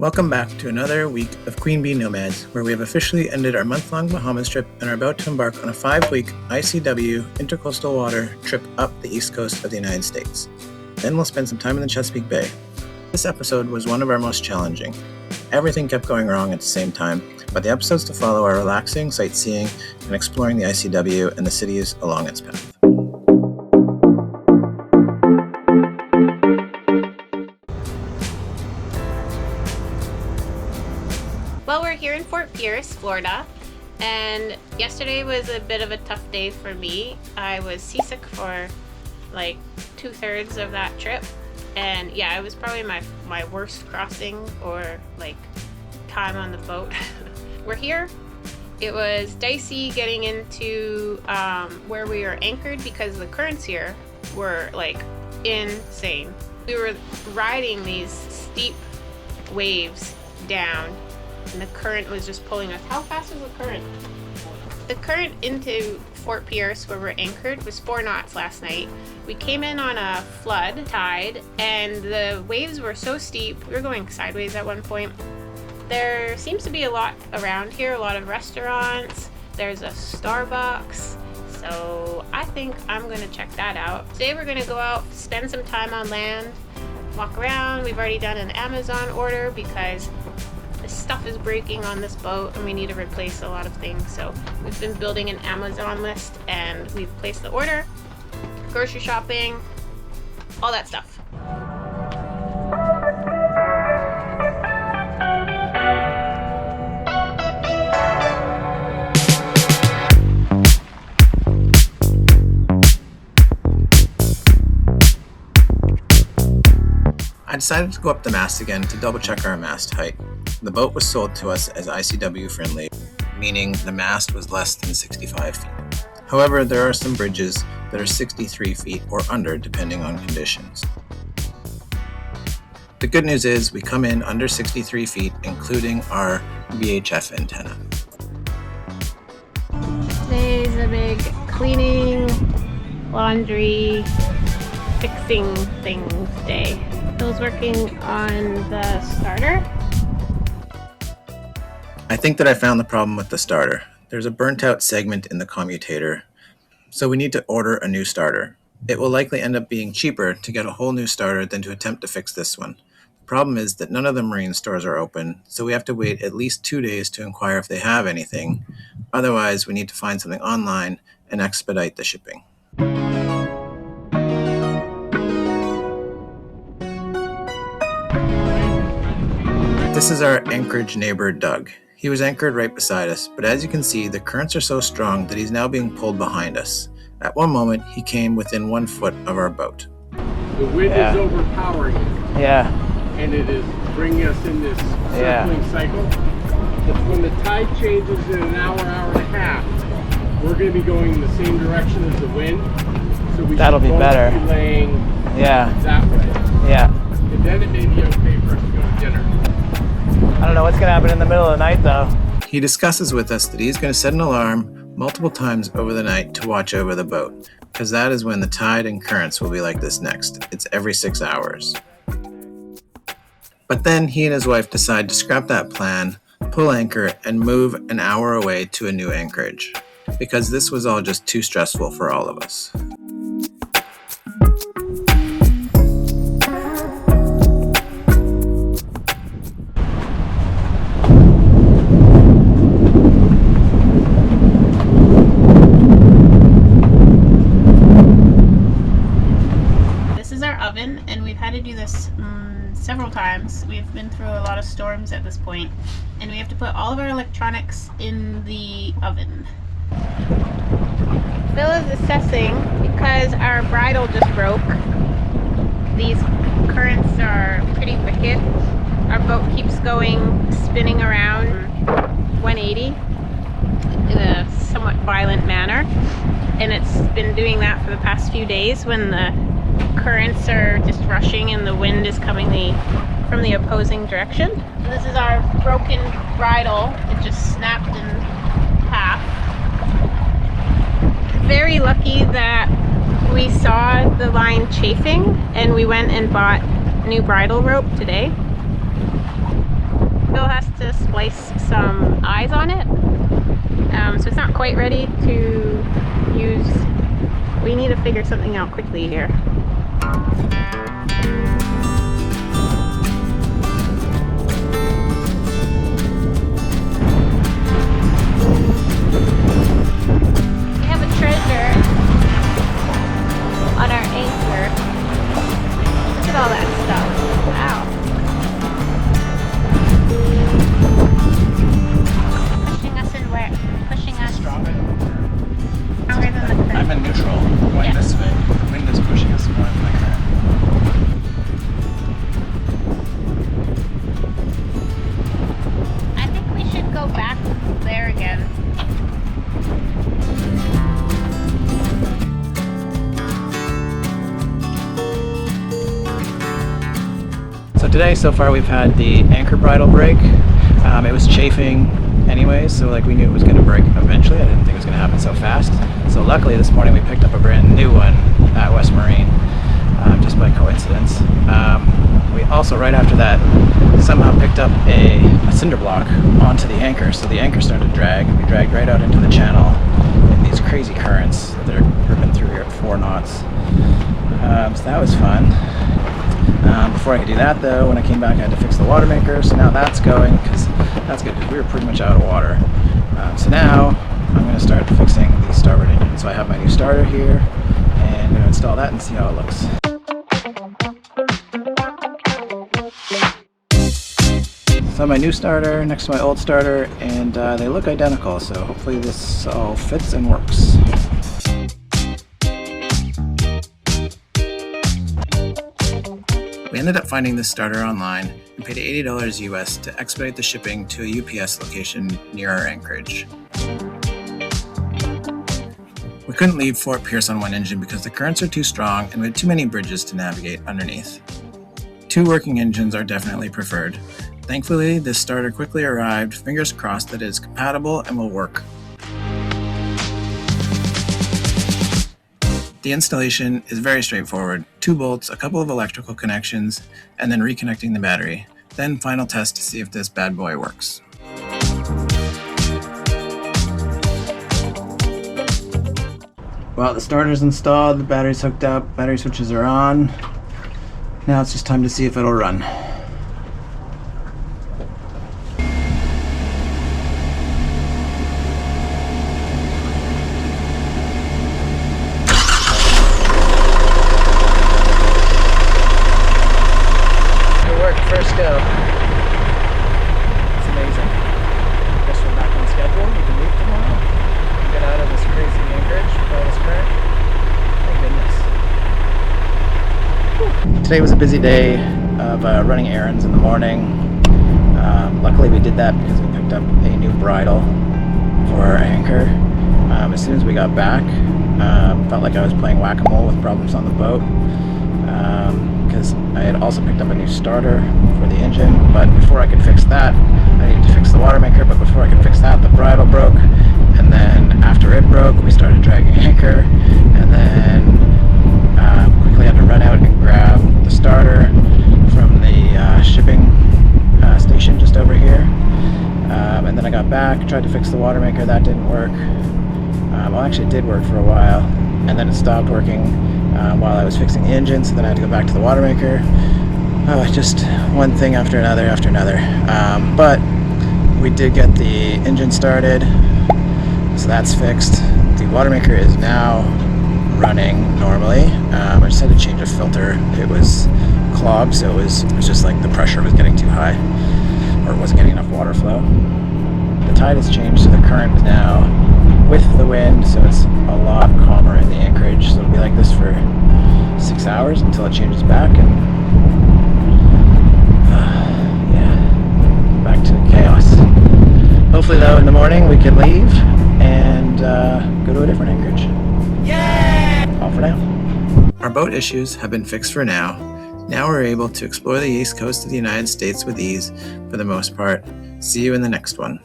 Welcome back to another week of Queen Bee Nomads, where we have officially ended our month-long Bahamas trip and are about to embark on a 5-week ICW Intracoastal Water trip up the east coast of the United States. Then we'll spend some time in the Chesapeake Bay. This episode was one of our most challenging. Everything kept going wrong at the same time, but the episodes to follow are relaxing, sightseeing, and exploring the ICW and the cities along its path. Well, we're here in Fort Pierce, Florida, and yesterday was a bit of a tough day for me. I was seasick for like 2/3 of that trip, and yeah, it was probably my worst crossing or like time on the boat. We're here. It was dicey getting into where we were anchored because the currents here were like insane. We were riding these steep waves down, and the current was just pulling us. How fast was the current? The current into Fort Pierce, where we're anchored, was 4 knots last night. We came in on a flood tide, and the waves were so steep. We were going sideways at one point. There seems to be a lot around here, a lot of restaurants. There's a Starbucks, so I think I'm gonna check that out. Today we're gonna go out, spend some time on land, walk around. We've already done an Amazon order because stuff is breaking on this boat and we need to replace a lot of things. So we've been building an Amazon list and we've placed the order, grocery shopping, all that stuff. I decided to go up the mast again to double check our mast height. The boat was sold to us as ICW friendly, meaning the mast was less than 65 feet. However, there are some bridges that are 63 feet or under depending on conditions. The good news is we come in under 63 feet, including our VHF antenna. Today's a big cleaning, laundry, fixing things day. Bill's working on the starter. I think that I found the problem with the starter. There's a burnt out segment in the commutator, so we need to order a new starter. It will likely end up being cheaper to get a whole new starter than to attempt to fix this one. The problem is that none of the marine stores are open, so we have to wait at least 2 days to inquire if they have anything. Otherwise, we need to find something online and expedite the shipping. This is our anchorage neighbor, Doug. He was anchored right beside us, but as you can see, the currents are so strong that he's now being pulled behind us. At one moment, he came within 1 foot of our boat. The wind is overpowering it. Yeah. And it is bringing us in this circling cycle. When the tide changes in an hour, hour and a half, we're going to be going in the same direction as the wind. So we That'll be better. Be laying that way. Yeah. And then it may be okay for us to go to dinner. I don't know what's going to happen in the middle of the night, though. He discusses with us that he's going to set an alarm multiple times over the night to watch over the boat, because that is when the tide and currents will be like this next. It's every 6 hours. But then he and his wife decide to scrap that plan, pull anchor, and move an hour away to a new anchorage, because this was all just too stressful for all of us. Oven, and we've had to do this several times. We've been through a lot of storms at this point, and we have to put all of our electronics in the oven. Bill is assessing because our bridle just broke. These currents are pretty wicked. Our boat keeps going, spinning around 180 in a somewhat violent manner, and it's been doing that for the past few days when the currents are just rushing and the wind is coming from the opposing direction. This is our broken bridle. It just snapped in half. Very lucky that we saw the line chafing and we went and bought new bridle rope today. to splice some eyes on it. So it's not quite ready to use. We need to figure something out quickly here. We have a treasure on our anchor. Look at all that stuff. Wow. Pushing us in where? Pushing us stronger than the current. I'm in neutral, going this way. The wind is pushing us more than the current. I think we should go back there again. So today, so far, we've had the anchor bridle break. It was chafing anyways, so like we knew it was going to break eventually. I didn't think it was going to happen so fast. So luckily this morning we picked up a brand new one at West Marine, just by coincidence. We also, right after that, somehow picked up a cinder block onto the anchor, so the anchor started to drag. We dragged right out into the channel in these crazy currents that are ripping through here at 4 knots. So that was fun. Before I could do that though, when I came back I had to fix the Watermaker, so now that's going, because that's good because we were pretty much out of water. So now I'm going to start fixing the starboard engine. So I have my new starter here and I'm going to install that and see how it looks. So my new starter next to my old starter, and they look identical, so hopefully this all fits and works. We ended up finding this starter online and paid $80 US to expedite the shipping to a UPS location near our anchorage. We couldn't leave Fort Pierce on one engine because the currents are too strong and we had too many bridges to navigate underneath. 2 working engines are definitely preferred. Thankfully, this starter quickly arrived, fingers crossed that it is compatible and will work. The installation is very straightforward. 2 bolts, a couple of electrical connections, and then reconnecting the battery. Then final test to see if this bad boy works. Well, the starter's installed, the battery's hooked up, battery switches are on. Now it's just time to see if it'll run. First go. It's amazing. Guess we're back on schedule. We can leave tomorrow and get out of this crazy anchorage with all this current. Thank goodness. Today was a busy day of running errands in the morning. Luckily we did that because we picked up a new bridle for our anchor. As soon as we got back, felt like I was playing whack-a-mole with problems on the boat. Because I had also picked up a new starter for the engine, but before I could fix that, I needed to fix the Watermaker, but before I could fix that, the bridle broke, and then after it broke, we started dragging anchor, and then quickly had to run out and grab the starter from the shipping station just over here, and then I got back, tried to fix the Watermaker, that didn't work. Well, actually it did work for a while, and then it stopped working while I was fixing the engine, so then I had to go back to the Watermaker. Just one thing after another after another. But we did get the engine started, so that's fixed. The Watermaker is now running normally. I just had to change a filter. It was clogged, so it was just like the pressure was getting too high, or it wasn't getting enough water flow. The tide has changed, so the current is now with the wind, so it's a lot calmer in the anchorage. So it'll be like this for 6 hours until it changes back, and yeah, back to chaos. Hopefully though in the morning we can leave and go to a different anchorage. Yay! All for now. Our boat issues have been fixed for now. Now we're able to explore the east coast of the United States with ease for the most part. See you in the next one.